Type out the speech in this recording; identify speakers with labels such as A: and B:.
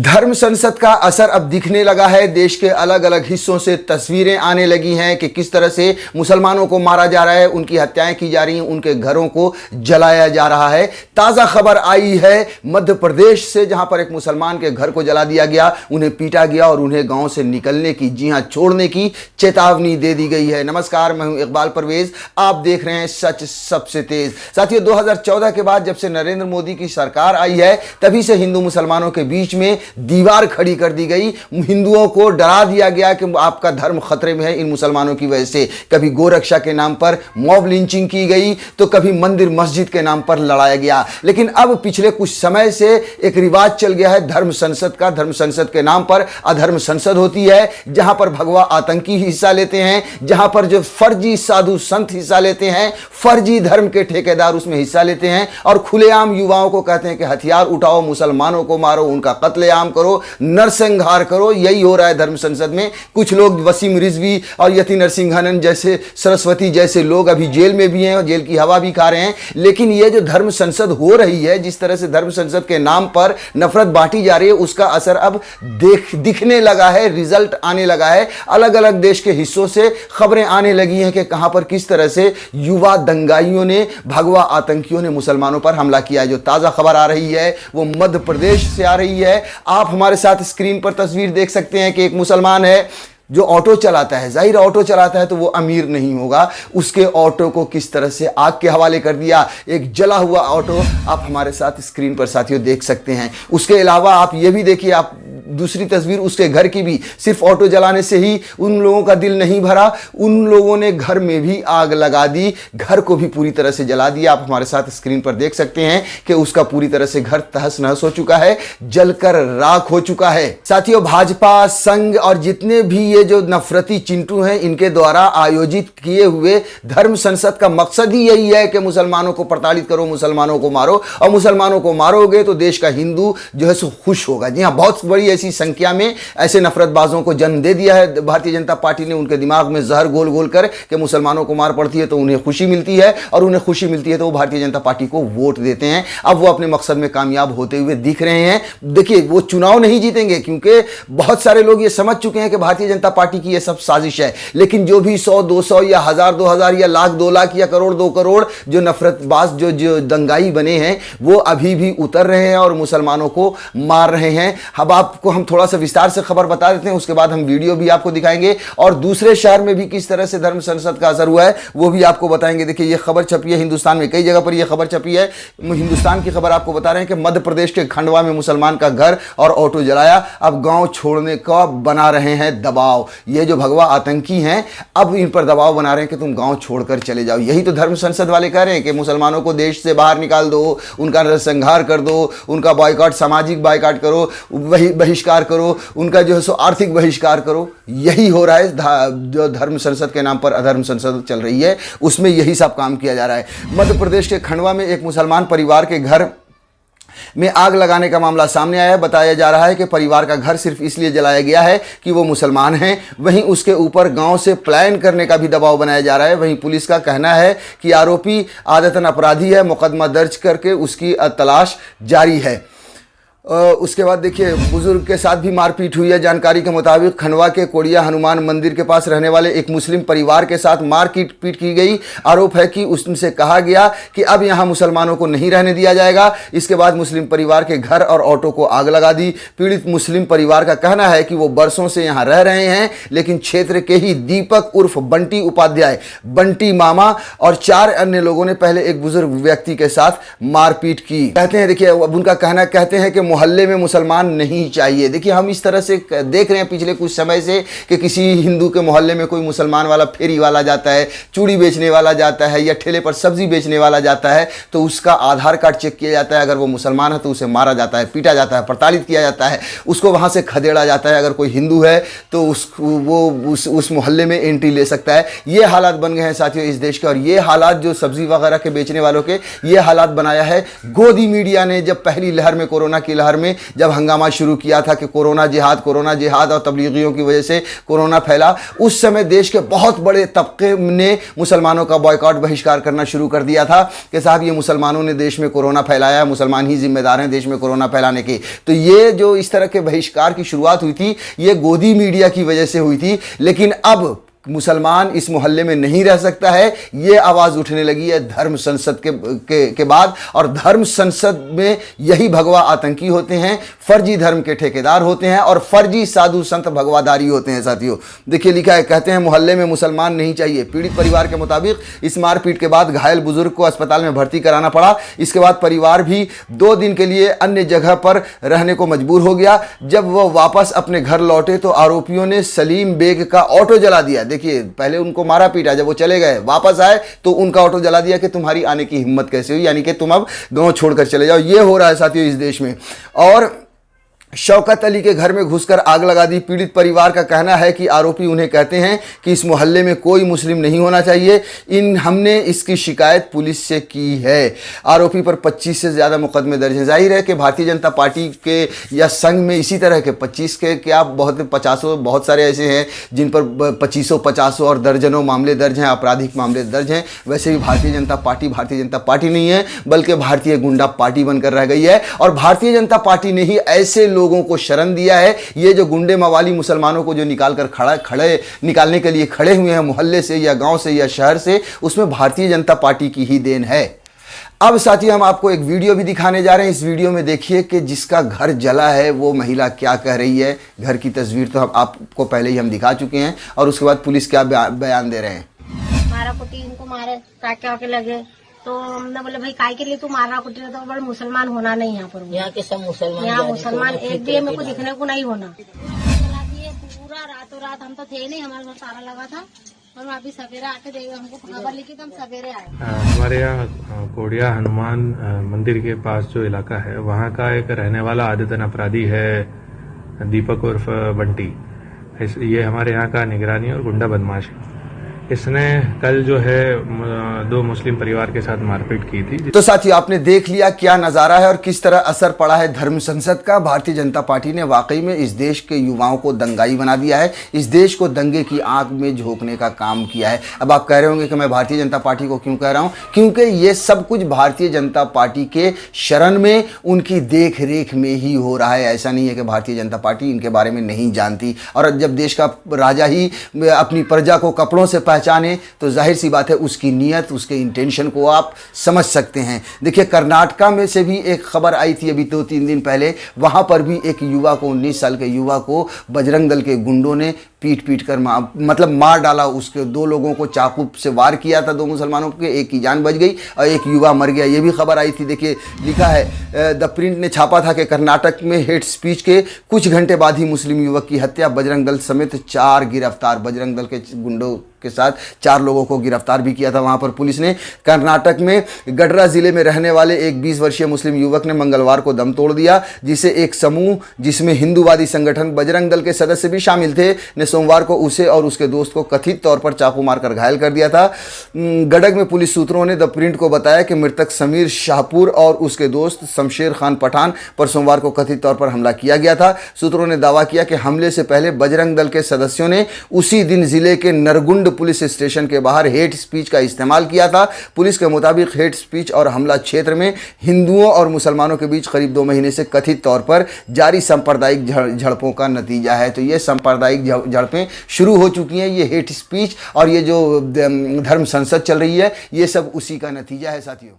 A: धर्म संसद का असर अब दिखने लगा है। देश के अलग अलग हिस्सों से तस्वीरें आने लगी हैं कि किस तरह से मुसलमानों को मारा जा रहा है, उनकी हत्याएं की जा रही हैं, उनके घरों को जलाया जा रहा है। ताज़ा खबर आई है मध्य प्रदेश से, जहां पर एक मुसलमान के घर को जला दिया गया, उन्हें पीटा गया और उन्हें गांव से निकलने की, जी हां छोड़ने की चेतावनी दे दी गई है। नमस्कार, मैं हूं इकबाल परवेज, आप देख रहे हैं सच सबसे तेज। साथियों, 2014 के बाद जब से नरेंद्र मोदी की सरकार आई है, तभी से हिंदू मुसलमानों के बीच में दीवार खड़ी कर दी गई। हिंदुओं को डरा दिया गया कि आपका धर्म खतरे में है इन मुसलमानों की वजह से। कभी गोरक्षा के नाम पर मॉब लिंचिंग की गई, तो कभी मंदिर मस्जिद के नाम पर लड़ाया गया। लेकिन अब पिछले कुछ समय से एक रिवाज चल गया है धर्म संसद का। धर्म संसद के नाम पर अधर्म संसद होती है, जहां पर भगवा आतंकी हिस्सा लेते हैं, जहां पर जो फर्जी साधु संत हिस्सा लेते हैं, फर्जी धर्म के ठेकेदार उसमें हिस्सा लेते हैं और खुलेआम युवाओं को कहते हैं कि हथियार उठाओ, मुसलमानों को मारो, उनका कत्लेआम करो, नरसंहार करो। यही हो रहा है धर्म संसद में। कुछ लोग वसीम रिजवी और यति नरसिंघनन जैसे, सरस्वती जैसे लोग अभी जेल में भी हैं और जेल की हवा भी खा रहे हैं। लेकिन ये जो धर्म संसद हो रही है, जिस तरह से धर्म संसद के नाम पर नफरत बांटी जा रही है, उसका असर अब दिखने लगा है, रिजल्ट आने लगा है। अलग अलग देश के हिस्सों से खबरें आने लगी हैं कि कहां पर किस तरह से युवा दंगाइयों ने, भगवा आतंकियों ने मुसलमानों पर हमला किया है। जो ताजा खबर आ रही है वो मध्य प्रदेश से आ रही है। आप हमारे साथ स्क्रीन पर तस्वीर देख सकते हैं कि एक मुसलमान है जो ऑटो चलाता है। जाहिर ऑटो चलाता है तो वो अमीर नहीं होगा। उसके ऑटो को किस तरह से आग के हवाले कर दिया, एक जला हुआ ऑटो आप हमारे साथ स्क्रीन पर साथियों देख सकते हैं। उसके अलावा आप ये भी देखिए, आप दूसरी तस्वीर उसके घर की भी, सिर्फ ऑटो जलाने से ही उन लोगों का दिल नहीं भरा, उन लोगों ने घर में भी आग लगा दी, घर को भी पूरी तरह से जला दिया। आप हमारे साथ स्क्रीन पर देख सकते हैं कि उसका पूरी तरह से घर तहस नहस हो चुका है, जलकर राख हो चुका है। साथियों, भाजपा, संघ और जितने भी ये जो नफरती चिंटू हैं, इनके द्वारा आयोजित किए हुए धर्म संसद का मकसद ही यही है कि मुसलमानों को प्रताड़ित करो, मुसलमानों को मारो, और मुसलमानों को मारोगे तो देश का हिंदू जो है सो खुश होगा। जी हाँ, बहुत बड़ी ऐसी संख्या में ऐसे नफरतबाजों को जन्म दे दिया है भारतीय जनता पार्टी ने। उनके दिमाग में जहर घोल घोल कर कि मुसलमानों को मार पड़ती है तो उन्हें खुशी मिलती है, और उन्हें खुशी मिलती है तो वो भारतीय जनता पार्टी को वोट देते हैं। अब वो अपने मकसद में कामयाब होते हुए दिख रहे हैं। देखिए, वो चुनाव नहीं जीतेंगे क्योंकि बहुत सारे लोग ये समझ चुके हैं कि भारतीय जनता पार्टी की ये सब साजिश है। लेकिन जो भी 100, 200 या 1000, 2000 या लाख, 2 लाख या करोड़, 2 करोड़ जो नफरतबाज जो दंगाई बने हैं, वो अभी भी उतर रहे हैं और मुसलमानों को मार रहे हैं। अब आपको हम थोड़ा सा विस्तार से खबर बता देते हैं, उसके बाद हम वीडियो भी आपको दिखाएंगे और दूसरे शहर में भी किस तरह से धर्म संसद का असर हुआ है वो भी आपको बताएंगे। देखिए, ये खबर छपी है हिंदुस्तान में, कई जगह पर यह खबर छपी है। हिंदुस्तान की खबर आपको बता रहे हैं कि मध्य प्रदेश के खंडवा में मुसलमान का घर और ऑटो जलाया। अब गांव छोड़ने का बना रहे हैं दबाव। ये जो भगवा आतंकी हैं, अब इन पर दबाव बना रहे हैं कि तुम गांव छोड़कर चले जाओ। यही तो धर्म संसद वाले कह रहे हैं कि मुसलमानों को देश से बाहर निकाल दो, उनका नरसंहार कर दो, उनका बॉयकॉट, सामाजिक बॉयकॉट करो, बहिष्कार करो, उनका जो है सो आर्थिक बहिष्कार करो। यही हो रहा है। जो धर्म संसद के नाम पर अधर्म संसद चल रही है, उसमें यही सब काम किया जा रहा है। मध्य प्रदेश के खंडवा में एक मुसलमान परिवार के घर में आग लगाने का मामला सामने आया है। बताया जा रहा है कि परिवार का घर सिर्फ इसलिए जलाया गया है कि वो मुसलमान हैं। वहीं उसके ऊपर गांव से पलायन करने का भी दबाव बनाया जा रहा है। वहीं पुलिस का कहना है कि आरोपी आदतन अपराधी है, मुकदमा दर्ज करके उसकी तलाश जारी है। उसके बाद देखिए, बुजुर्ग के साथ भी मारपीट हुई है। जानकारी के मुताबिक खंडवा के कोड़िया हनुमान मंदिर के पास रहने वाले एक मुस्लिम परिवार के साथ मारपीट की गई। आरोप है कि उससे कहा गया कि अब यहां मुसलमानों को नहीं रहने दिया जाएगा। इसके बाद मुस्लिम परिवार के घर और ऑटो को आग लगा दी। पीड़ित मुस्लिम परिवार का कहना है कि वो बरसों से यहां रह रहे हैं, लेकिन क्षेत्र के ही दीपक उर्फ बंटी उपाध्याय, बंटी मामा और 4 अन्य लोगों ने पहले एक बुजुर्ग व्यक्ति के साथ मारपीट की। कहते हैं, देखिए, अब उनका कहना कहते हैं कि मोहल्ले में मुसलमान नहीं चाहिए। देखिए, हम इस तरह से देख रहे हैं पिछले कुछ समय से कि किसी हिंदू के मोहल्ले में कोई मुसलमान वाला, फेरी वाला जाता है, चूड़ी बेचने वाला जाता है या ठेले पर सब्जी बेचने वाला जाता है, तो उसका आधार कार्ड चेक किया जाता है। अगर वो मुसलमान है तो उसे मारा जाता है, पीटा जाता है, प्रताड़ित किया जाता है, उसको वहां से खदेड़ा जाता है। अगर कोई हिंदू है तो उस मोहल्ले में एंट्री ले सकता है। ये हालात बन गए हैं साथियों इस देश के। और ये हालात जो सब्जी वगैरह के बेचने वालों के, ये हालात बनाया है गोदी मीडिया ने। जब पहली लहर में कोरोना की लहर में जब हंगामा शुरू किया था कि कोरोना जिहाद और तबलीगियों की वजह से कोरोना फैला, उस समय देश के बहुत बड़े तबके ने मुसलमानों का बॉयकॉट बहिष्कार करना शुरू कर दिया था कि साहब ये मुसलमानों ने देश में कोरोना फैलाया, मुसलमान ही जिम्मेदार हैं देश में कोरोना फैलाने के। तो ये जो इस तरह के बहिष्कार की शुरुआत हुई थी ये गोदी मीडिया की वजह से हुई थी, लेकिन अब मुसलमान इस मोहल्ले में नहीं रह सकता है, ये आवाज उठने लगी है धर्म संसद के बाद। और धर्म संसद में यही भगवा आतंकी होते हैं, फर्जी धर्म के ठेकेदार होते हैं और फर्जी साधु संत भगवादारी होते हैं। साथियों देखिए लिखा है, कहते हैं मोहल्ले में मुसलमान नहीं चाहिए। पीड़ित परिवार के मुताबिक इस मारपीट के बाद घायल बुजुर्ग को अस्पताल में भर्ती कराना पड़ा। इसके बाद परिवार भी 2 दिन के लिए अन्य जगह पर रहने को मजबूर हो गया। जब वह वापस अपने घर लौटे तो आरोपियों ने सलीम बेग का ऑटो जला दिया। देखिए पहले उनको मारा पीटा, जब वो चले गए वापस आए तो उनका ऑटो जला दिया कि तुम्हारी आने की हिम्मत कैसे हुई, यानी कि तुम अब गांव छोड़कर चले जाओ। ये हो रहा है साथियों इस देश में। और शौकत अली के घर में घुसकर आग लगा दी। पीड़ित परिवार का कहना है कि आरोपी उन्हें कहते हैं कि इस मोहल्ले में कोई मुस्लिम नहीं होना चाहिए। हमने इसकी शिकायत पुलिस से की है। आरोपी पर 25 से ज़्यादा मुकदमे दर्ज हैं। जाहिर है कि भारतीय जनता पार्टी के या संघ में इसी तरह के 25 के क्या बहुत सारे ऐसे हैं जिन पर 2500 और दर्जनों मामले दर्ज हैं, आपराधिक मामले दर्ज हैं। वैसे भी भारतीय जनता पार्टी नहीं है बल्कि भारतीय गुंडा पार्टी बनकर रह गई है। और भारतीय जनता पार्टी ने ही ऐसे लोगों को शरण दिया है। ये जो गुंडे मवाली मुसलमानों को जो निकालने के लिए खड़े हुए हैं मोहल्ले से या गांव से या शहर से, उसमें भारतीय जनता पार्टी की ही देन है। अब साथियों हम आपको एक वीडियो भी दिखाने जा रहे हैं। इस वीडियो में देखिए कि जिसका घर जला है वो महिला क्या कह रही है। घर की तस्वीर तो आपको पहले ही हम दिखा चुके हैं और उसके बाद पुलिस क्या बयान दे रहे हैं।
B: मारा कुटी इनको मारे टाके लगे तो हमने बोले भाई काय के लिए तू मार रहा कुटी, तो बड़े मुसलमान होना नहीं यहाँ पर। यहाँ के सब मुसलमान, यहाँ मुसलमान एक भी मेरे को दिखने को नहीं होना। पूरा रातों रात हम तो थे नहीं, हमारे घर ताला लगा था और अभी सवेरे आके देगा हमको खबर लिखी तो हम सवेरे आए।
C: हमारे यहाँ कोडिया हनुमान मंदिर के पास जो इलाका है वहाँ का एक रहने वाला आदतन अपराधी है दीपक उर्फ बंटी। ये हमारे यहाँ का निगरानी और गुंडा बदमाश है। इसने कल जो है 2 मुस्लिम परिवार के साथ मारपीट की थी।
A: तो साथियों आपने देख लिया क्या नजारा है और किस तरह असर पड़ा है धर्म संसद का। भारतीय जनता पार्टी ने वाकई में इस देश के युवाओं को दंगाई बना दिया है, इस देश को दंगे की आंख में झोंकने का काम किया है। अब आप कह रहे होंगे कि मैं भारतीय जनता पार्टी को क्यों कह रहा हूं, क्योंकि ये सब कुछ भारतीय जनता पार्टी के शरण में, उनकी देख रेख में ही हो रहा है। ऐसा नहीं है कि भारतीय जनता पार्टी इनके बारे में नहीं जानती। और जब देश का राजा ही अपनी प्रजा को कपड़ों से पहचाने तो जाहिर सी बात है उसकी नीयत, उसके इंटेंशन को आप समझ सकते हैं। देखिए कर्नाटका में से भी एक खबर आई थी अभी 2-3 दिन पहले, वहां पर भी एक युवा को, 19 साल के युवा को बजरंग दल के गुंडों ने पीट कर मार डाला। उसके 2 लोगों को चाकू से वार किया था, 2 मुसलमानों के, एक की जान बच गई और एक युवा मर गया। ये भी खबर आई थी। देखिए लिखा है द प्रिंट ने छापा था कि कर्नाटक में हेट स्पीच के कुछ घंटे बाद ही मुस्लिम युवक की हत्या, बजरंग दल समेत 4 गिरफ्तार। बजरंग दल के गुंडों के साथ 4 लोगों को गिरफ्तार भी किया था वहां पर पुलिस ने। कर्नाटक में गडरा जिले में रहने वाले एक 20 वर्षीय मुस्लिम युवक ने मंगलवार को दम तोड़ दिया, जिसे एक समूह जिसमें हिंदूवादी संगठन बजरंग दल के सदस्य भी शामिल थे ने सोमवार को उसे और उसके दोस्त को कथित तौर पर चाकू मारकर घायल कर दिया था। गडग में पुलिस सूत्रों ने द प्रिंट को बताया कि मृतक समीर शाहपुर और उसके दोस्त शमशेर खान पठान पर सोमवार को कथित तौर पर हमला किया गया था। सूत्रों ने दावा किया कि हमले से पहले बजरंग दल के सदस्यों ने उसी दिन जिले के नरगुंड पुलिस स्टेशन के बाहर हेट स्पीच का इस्तेमाल किया था। पुलिस के मुताबिक हेट स्पीच और हमला क्षेत्र में हिंदुओं और मुसलमानों के बीच करीब 2 महीने से कथित तौर पर जारी सांप्रदायिक झड़पों का नतीजा है। तो ये सांप्रदायिक झड़पें शुरू हो चुकी हैं, ये हेट स्पीच और ये जो धर्म संसद चल रही है, ये सब उसी का नतीजा है साथियों।